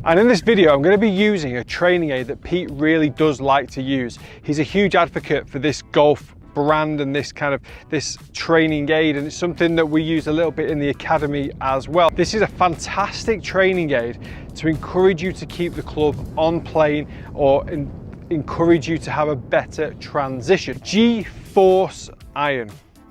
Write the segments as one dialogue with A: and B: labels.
A: And in this video, I'm going to be using a training aid that Pete really does like to use. He's a huge advocate for this golf brand and this training aid, and it's something that we use a little bit in the academy as well. This is a fantastic training aid to encourage you to keep the club on plane or encourage you to have a better transition. GForce iron.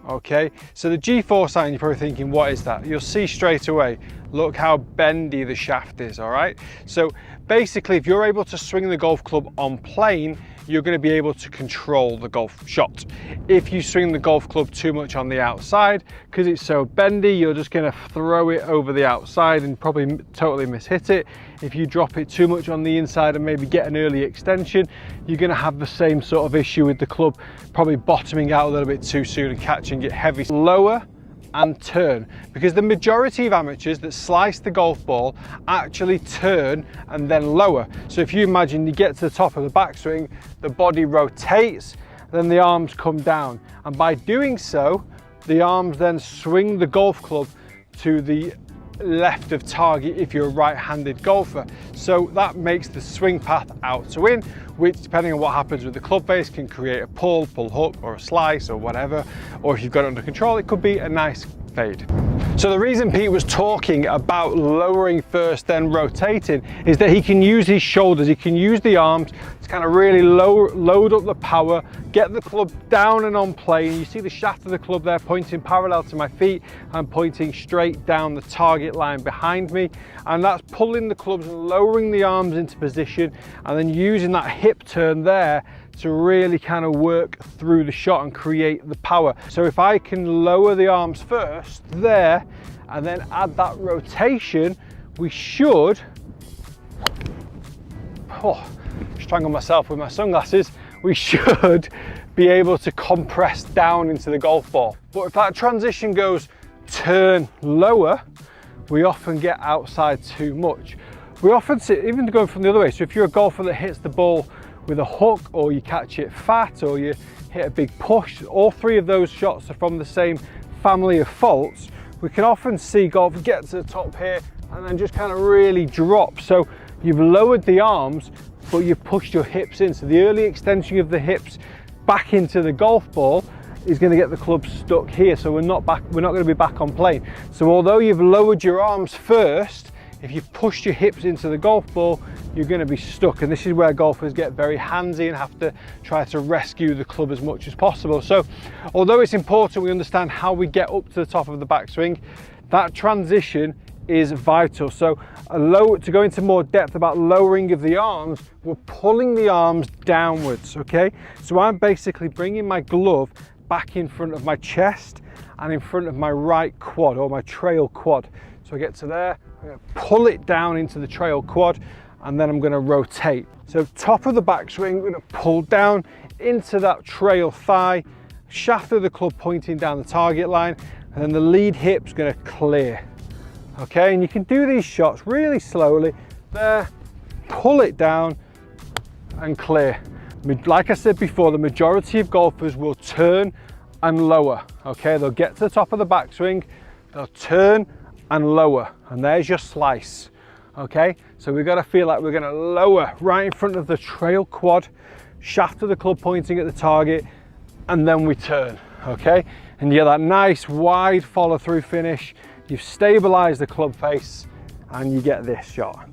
A: Okay, so the GForce iron, you're probably thinking, what is that? You'll see straight away, look how bendy the shaft is, all right? So basically, if you're able to swing the golf club on plane, you're going to be able to control the golf shot. If you swing the golf club too much on the outside, because it's so bendy, you're just going to throw it over the outside and probably totally mishit it. If you drop it too much on the inside and maybe get an early extension, you're going to have the same sort of issue with the club, probably bottoming out a little bit too soon and catching it heavy. Lower and turn, because the majority of amateurs that slice the golf ball actually turn and then lower. So if you imagine you get to the top of the backswing, the body rotates, then the arms come down, and by doing so, the arms then swing the golf club to the left of target if you're a right-handed golfer. So that makes the swing path out to in, which, depending on what happens with the club face, can create a pull hook or a slice or whatever, or if you've got it under control, it could be a nice fade. So the reason Pete was talking about lowering first then rotating is that he can use his shoulders, he can use the arms to kind of really load up the power, get the club down and on plane. You see the shaft of the club there pointing parallel to my feet and pointing straight down the target line behind me, and that's pulling the clubs and lowering the arms into position, and then using that hip turn there to really kind of work through the shot and create the power. So if I can lower the arms first there and then add that rotation, we should, strangle myself with my sunglasses, we should be able to compress down into the golf ball. But if that transition goes turn lower, we often get outside too much. We often see, even going from the other way, so if you're a golfer that hits the ball with a hook, or you catch it fat, or you hit a big push, all three of those shots are from the same family of faults. We can often see golfers get to the top here and then just kind of really drop. So you've lowered the arms, but you've pushed your hips in. So the early extension of the hips back into the golf ball is going to get the club stuck here. So we're not going to be back on plane. So although you've lowered your arms first, if you've pushed your hips into the golf ball, you're going to be stuck, and this is where golfers get very handsy and have to try to rescue the club as much as possible. So although it's important we understand how we get up to the top of the backswing, that transition is vital. So to go into more depth about lowering of the arms, we're pulling the arms downwards, okay? So I'm basically bringing my glove back in front of my chest and in front of my right quad, or my trail quad. So I get to there, I'm going to pull it down into the trail quad, and then I'm going to rotate. So top of the backswing, we're going to pull down into that trail thigh, shaft of the club pointing down the target line, and then the lead hip's going to clear. Okay, and you can do these shots really slowly. There, pull it down and clear. Like I said before, the majority of golfers will turn and lower. Okay, they'll get to the top of the backswing, they'll turn and lower, and there's your slice. Okay, so we've got to feel like we're going to lower right in front of the trail quad, shaft of the club pointing at the target, and then we turn. Okay, and you get that nice wide follow through finish. You've stabilized the club face and you get this shot.